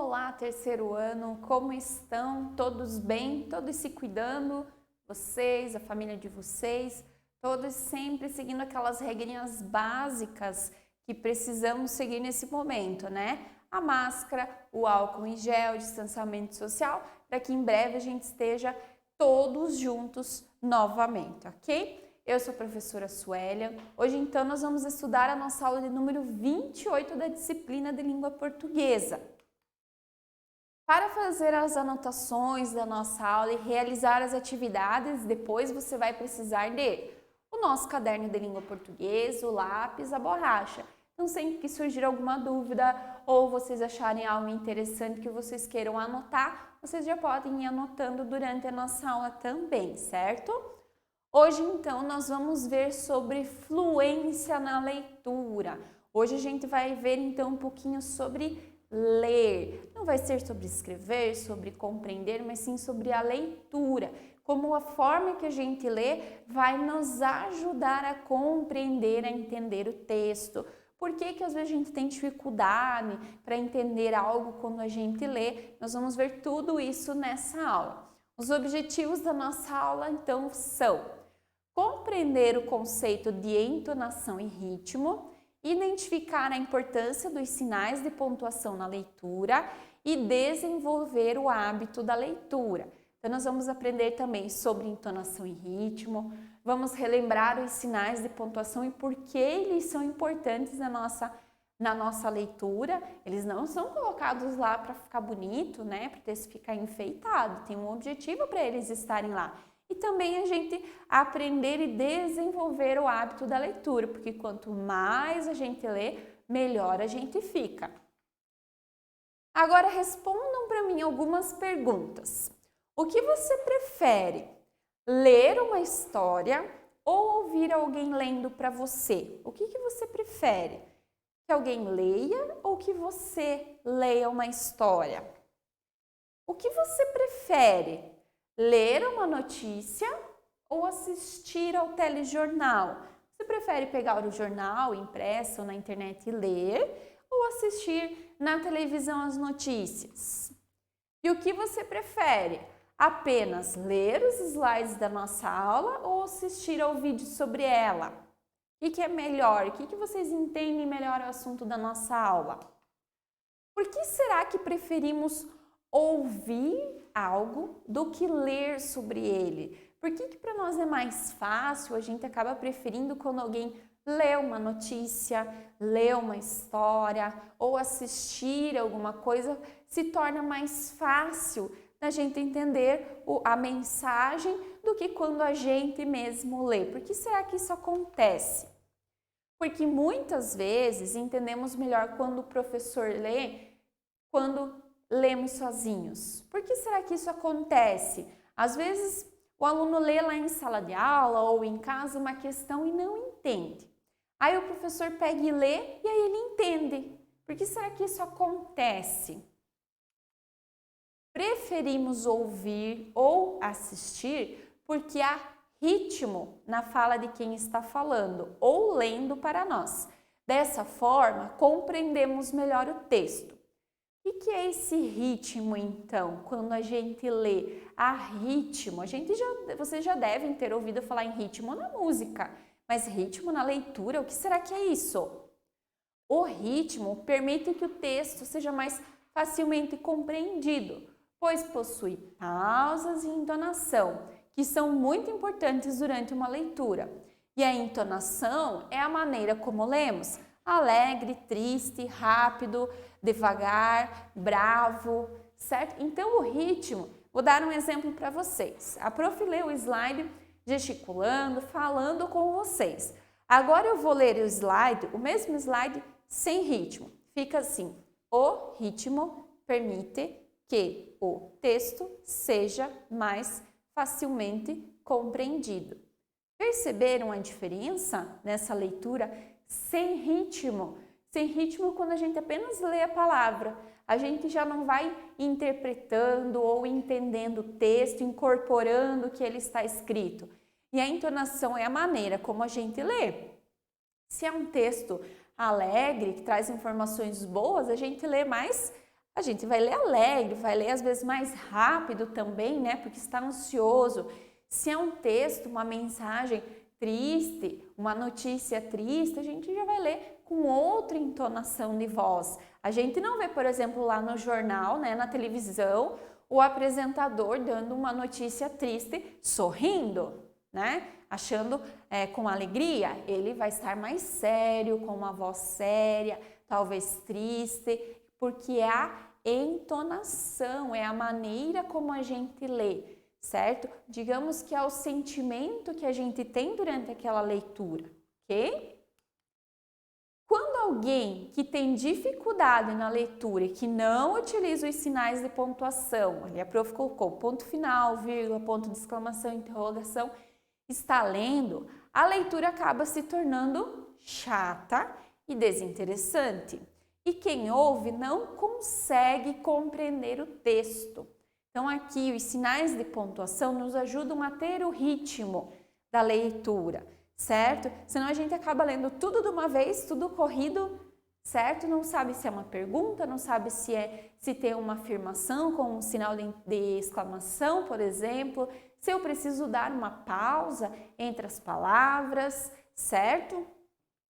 Olá, terceiro ano, como estão? Todos bem? Todos se cuidando? Vocês, a família de vocês, todos sempre seguindo aquelas regrinhas básicas que precisamos seguir nesse momento, né? A máscara, o álcool em gel, o distanciamento social, para que em breve a gente esteja todos juntos novamente, ok? Eu sou a professora Suélia. Hoje, então, nós vamos estudar a nossa aula de número 28 da disciplina de língua portuguesa. Para fazer as anotações da nossa aula e realizar as atividades, depois você vai precisar de o nosso caderno de língua portuguesa, o lápis, a borracha. Então, sempre que surgir alguma dúvida ou vocês acharem algo interessante que vocês queiram anotar, vocês já podem ir anotando durante a nossa aula também, certo? Hoje, então, nós vamos ver sobre fluência na leitura. Hoje a gente vai ver, então, um pouquinho sobre ler. Não vai ser sobre escrever, sobre compreender, mas sim sobre a leitura. Como a forma que a gente lê vai nos ajudar a compreender, a entender o texto. Por que às vezes a gente tem dificuldade para entender algo quando a gente lê? Nós vamos ver tudo isso nessa aula. Os objetivos da nossa aula, então, são compreender o conceito de entonação e ritmo, identificar a importância dos sinais de pontuação na leitura e desenvolver o hábito da leitura. Então, nós vamos aprender também sobre entonação e ritmo, vamos relembrar os sinais de pontuação e por que eles são importantes na nossa leitura. Eles não são colocados lá para ficar bonito, né? Para o texto ficar enfeitado, tem um objetivo para eles estarem lá. E também a gente aprender e desenvolver o hábito da leitura, porque quanto mais a gente lê, melhor a gente fica. Agora respondam para mim algumas perguntas. O que você prefere? Ler uma história ou ouvir alguém lendo para você? O que você prefere? Que alguém leia ou que você leia uma história? O que você prefere? Ler uma notícia ou assistir ao telejornal? Você prefere pegar o jornal impresso na internet e ler ou assistir na televisão as notícias? E o que você prefere? Apenas ler os slides da nossa aula ou assistir ao vídeo sobre ela? O que é melhor? O que vocês entendem melhor o assunto da nossa aula? Por que será que preferimos ouvir algo do que ler sobre ele? Por que para nós é mais fácil, a gente acaba preferindo quando alguém lê uma notícia, lê uma história ou assistir alguma coisa, se torna mais fácil da gente entender a mensagem do que quando a gente mesmo lê. Por que será que isso acontece? Porque muitas vezes entendemos melhor quando o professor lê, quando lemos sozinhos. Por que será que isso acontece? Às vezes o aluno lê lá em sala de aula ou em casa uma questão e não entende. Aí o professor pega e lê e aí ele entende. Por que será que isso acontece? Preferimos ouvir ou assistir porque há ritmo na fala de quem está falando ou lendo para nós. Dessa forma, compreendemos melhor o texto. O que é esse ritmo, então, quando a gente lê? A ritmo, vocês já devem ter ouvido falar em ritmo na música, mas ritmo na leitura, o que será que é isso? O ritmo permite que o texto seja mais facilmente compreendido, pois possui pausas e entonação, que são muito importantes durante uma leitura. E a entonação é a maneira como lemos, alegre, triste, rápido, devagar, bravo, certo? Então, o ritmo, vou dar um exemplo para vocês. A prof leu o slide gesticulando, falando com vocês. Agora eu vou ler o slide, o mesmo slide, sem ritmo. Fica assim: o ritmo permite que o texto seja mais facilmente compreendido. Perceberam a diferença nessa leitura sem ritmo? Sem ritmo, quando a gente apenas lê a palavra, a gente já não vai interpretando ou entendendo o texto, incorporando o que ele está escrito. E a entonação é a maneira como a gente lê. Se é um texto alegre, que traz informações boas, a gente lê mais A gente vai ler alegre, vai ler às vezes mais rápido também, né? Porque está ansioso. Se é um texto, uma mensagem triste, uma notícia triste, a gente já vai ler com outra entonação de voz. A gente não vê, por exemplo, lá no jornal, né, na televisão, o apresentador dando uma notícia triste, sorrindo, né? Achando com alegria. Ele vai estar mais sério, com uma voz séria, talvez triste, porque é a entonação, é a maneira como a gente lê, certo? Digamos que é o sentimento que a gente tem durante aquela leitura, ok? Quando alguém que tem dificuldade na leitura e que não utiliza os sinais de pontuação, ali a prof colocou ponto final, vírgula, ponto de exclamação, interrogação, está lendo, a leitura acaba se tornando chata e desinteressante. E quem ouve não consegue compreender o texto. Então aqui os sinais de pontuação nos ajudam a ter o ritmo da leitura, certo? Senão a gente acaba lendo tudo de uma vez, tudo corrido, certo? Não sabe se é uma pergunta, não sabe se tem uma afirmação com um sinal de exclamação, por exemplo, se eu preciso dar uma pausa entre as palavras, certo?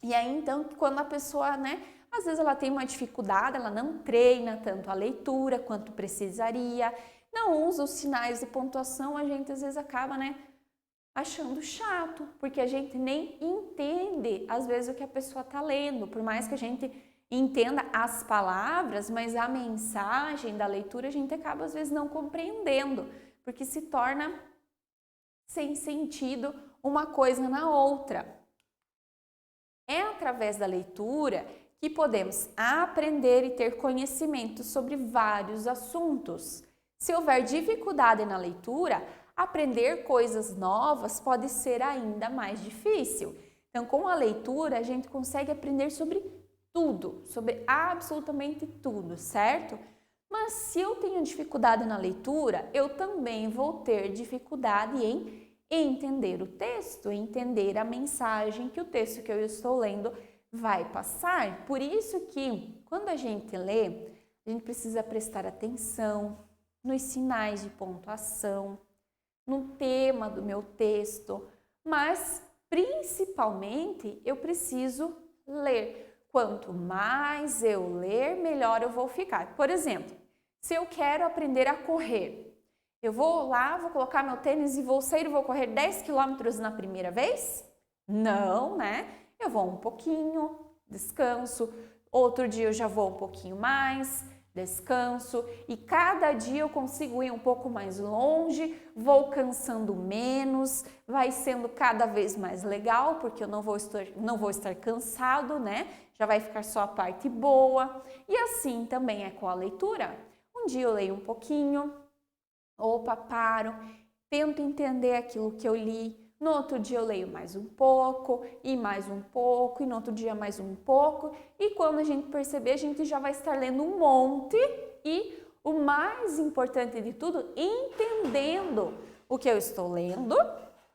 E aí então, quando a pessoa, né, às vezes ela tem uma dificuldade, ela não treina tanto a leitura quanto precisaria, não usa os sinais de pontuação, a gente às vezes acaba, né, achando chato, porque a gente nem entende às vezes o que a pessoa está lendo, por mais que a gente entenda as palavras, mas a mensagem da leitura a gente acaba às vezes não compreendendo, porque se torna sem sentido uma coisa na outra. É através da leitura que podemos aprender e ter conhecimento sobre vários assuntos. Se houver dificuldade na leitura, aprender coisas novas pode ser ainda mais difícil. Então, com a leitura, a gente consegue aprender sobre tudo, sobre absolutamente tudo, certo? Mas se eu tenho dificuldade na leitura, eu também vou ter dificuldade em entender o texto, entender a mensagem que o texto que eu estou lendo vai passar. Por isso que, quando a gente lê, a gente precisa prestar atenção nos sinais de pontuação, no tema do meu texto, mas principalmente eu preciso ler. Quanto mais eu ler, melhor eu vou ficar. Por exemplo, se eu quero aprender a correr, eu vou lá, vou colocar meu tênis e vou sair e vou correr 10 quilômetros na primeira vez? Não, né? Eu vou um pouquinho, descanso, outro dia eu já vou um pouquinho mais, descanso, e cada dia eu consigo ir um pouco mais longe, vou cansando menos, vai sendo cada vez mais legal, porque eu não vou estar cansado, né? Já vai ficar só a parte boa. E assim também é com a leitura. Um dia eu leio um pouquinho, opa, paro, tento entender aquilo que eu li. No outro dia eu leio mais um pouco, e mais um pouco, e no outro dia mais um pouco. E quando a gente perceber, a gente já vai estar lendo um monte e, o mais importante de tudo, entendendo o que eu estou lendo,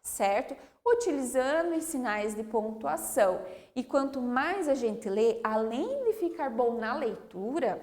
certo? Utilizando os sinais de pontuação. E quanto mais a gente lê, além de ficar bom na leitura,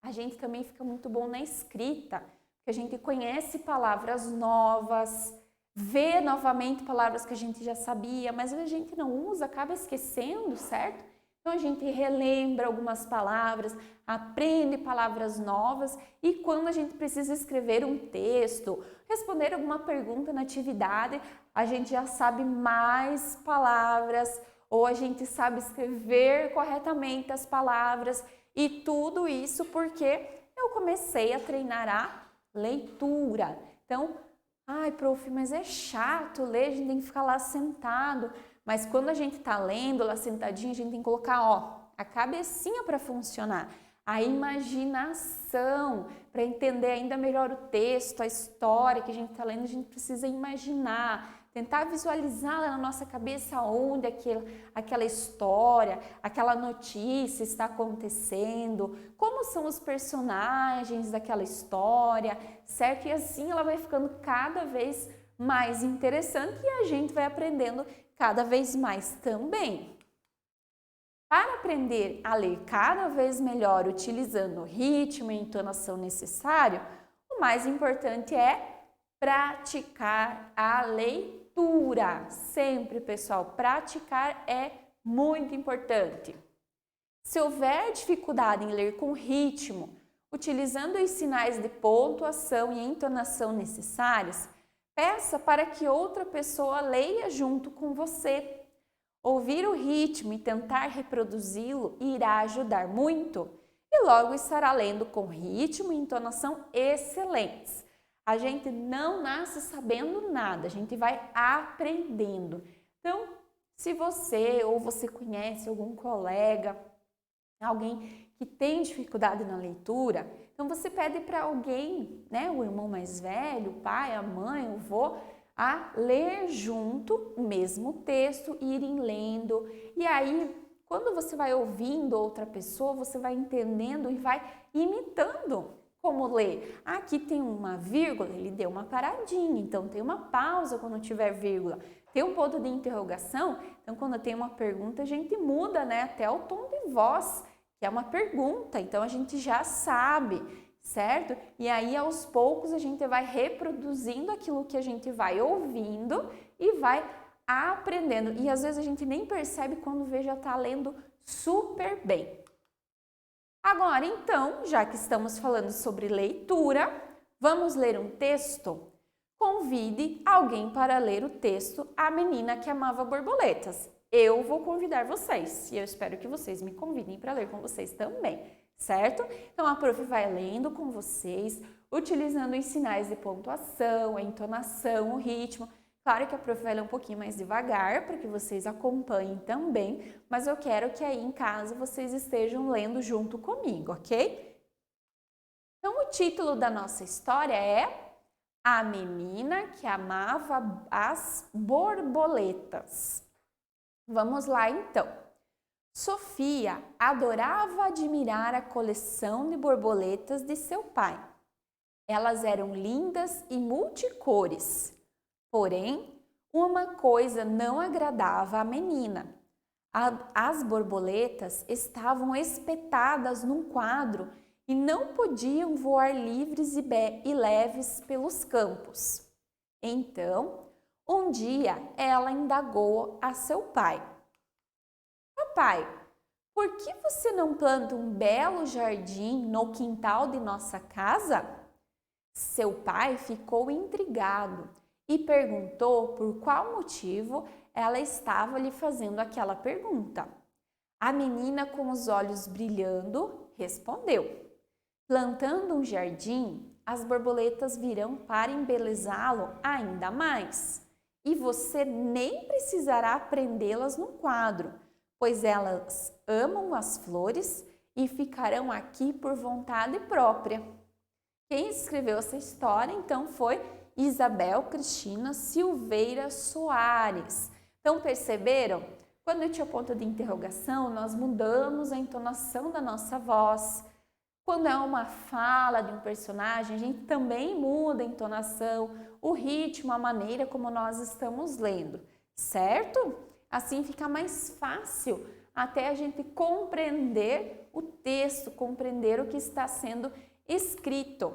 a gente também fica muito bom na escrita, porque a gente conhece palavras novas, vê novamente palavras que a gente já sabia, mas a gente não usa, acaba esquecendo, certo? Então a gente relembra algumas palavras, aprende palavras novas e quando a gente precisa escrever um texto, responder alguma pergunta na atividade, a gente já sabe mais palavras ou a gente sabe escrever corretamente as palavras e tudo isso porque eu comecei a treinar a leitura. Então, ai, prof, mas é chato ler, a gente tem que ficar lá sentado. Mas quando a gente está lendo lá sentadinho, a gente tem que colocar, ó, a cabecinha para funcionar, a imaginação, para entender ainda melhor o texto, a história que a gente está lendo, a gente precisa imaginar, tentar visualizar lá na nossa cabeça onde aquela história, aquela notícia está acontecendo, como são os personagens daquela história, certo? E assim ela vai ficando cada vez mais interessante e a gente vai aprendendo cada vez mais também. Para aprender a ler cada vez melhor utilizando o ritmo e a entonação necessário, o mais importante é praticar a leitura. Sempre, pessoal, praticar é muito importante. Se houver dificuldade em ler com ritmo, utilizando os sinais de pontuação e entonação necessários, peça para que outra pessoa leia junto com você. Ouvir o ritmo e tentar reproduzi-lo irá ajudar muito e logo estará lendo com ritmo e entonação excelentes. A gente não nasce sabendo nada, a gente vai aprendendo. Então, se você ou você conhece algum colega, alguém que tem dificuldade na leitura, então você pede para alguém, né, o irmão mais velho, o pai, a mãe, o avô, a ler junto o mesmo texto, irem lendo. E aí, quando você vai ouvindo outra pessoa, você vai entendendo e vai imitando como ler. Aqui tem uma vírgula, ele deu uma paradinha, então tem uma pausa quando tiver vírgula. Tem um ponto de interrogação, então quando tem uma pergunta, a gente muda, né, até o tom de voz, que é uma pergunta, então a gente já sabe, certo? E aí, aos poucos, a gente vai reproduzindo aquilo que a gente vai ouvindo e vai aprendendo. E às vezes a gente nem percebe quando vê já está lendo super bem. Agora, então, já que estamos falando sobre leitura, vamos ler um texto? Convide alguém para ler o texto A Menina que Amava Borboletas. Eu vou convidar vocês e eu espero que vocês me convidem para ler com vocês também, certo? Então, a prof vai lendo com vocês, utilizando os sinais de pontuação, a entonação, o ritmo. Claro que a prof vai ler um pouquinho mais devagar para que vocês acompanhem também, mas eu quero que aí em casa vocês estejam lendo junto comigo, ok? Então, o título da nossa história é A Menina que Amava as Borboletas. Vamos lá, então. Sofia adorava admirar a coleção de borboletas de seu pai. Elas eram lindas e multicores. Porém, uma coisa não agradava à menina. As borboletas estavam espetadas num quadro e não podiam voar livres e leves pelos campos. Então, um dia ela indagou a seu pai: Papai, por que você não planta um belo jardim no quintal de nossa casa? Seu pai ficou intrigado e perguntou por qual motivo ela estava lhe fazendo aquela pergunta. A menina, com os olhos brilhando, respondeu: plantando um jardim, as borboletas virão para embelezá-lo ainda mais. E você nem precisará prendê-las num quadro, pois elas amam as flores e ficarão aqui por vontade própria. Quem escreveu essa história, então, foi Isabel Cristina Silveira Soares. Então, perceberam? Quando tinha ponto de interrogação, nós mudamos a entonação da nossa voz. Quando é uma fala de um personagem, a gente também muda a entonação, o ritmo, a maneira como nós estamos lendo, certo? Assim fica mais fácil até a gente compreender o texto, compreender o que está sendo escrito.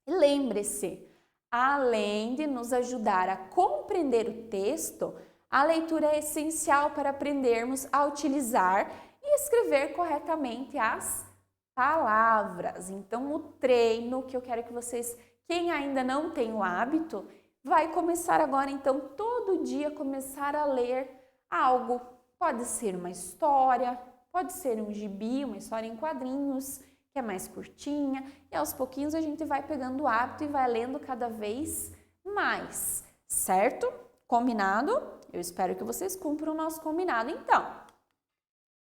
E lembre-se, além de nos ajudar a compreender o texto, a leitura é essencial para aprendermos a utilizar e escrever corretamente as palavras. Então, o treino que eu quero que vocês, quem ainda não tem o hábito, vai começar agora, então, todo dia começar a ler algo. Pode ser uma história, pode ser um gibi, uma história em quadrinhos, que é mais curtinha, e aos pouquinhos a gente vai pegando o hábito e vai lendo cada vez mais, certo? Combinado? Eu espero que vocês cumpram o nosso combinado, então.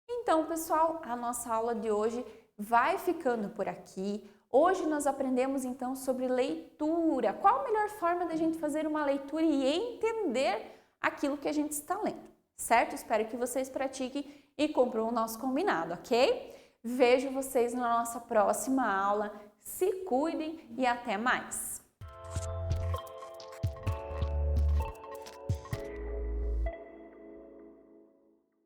Então, pessoal, a nossa aula de hoje vai ficando por aqui. Hoje nós aprendemos então sobre leitura. Qual a melhor forma da gente fazer uma leitura e entender aquilo que a gente está lendo, certo? Espero que vocês pratiquem e cumpram o nosso combinado, ok? Vejo vocês na nossa próxima aula. Se cuidem e até mais!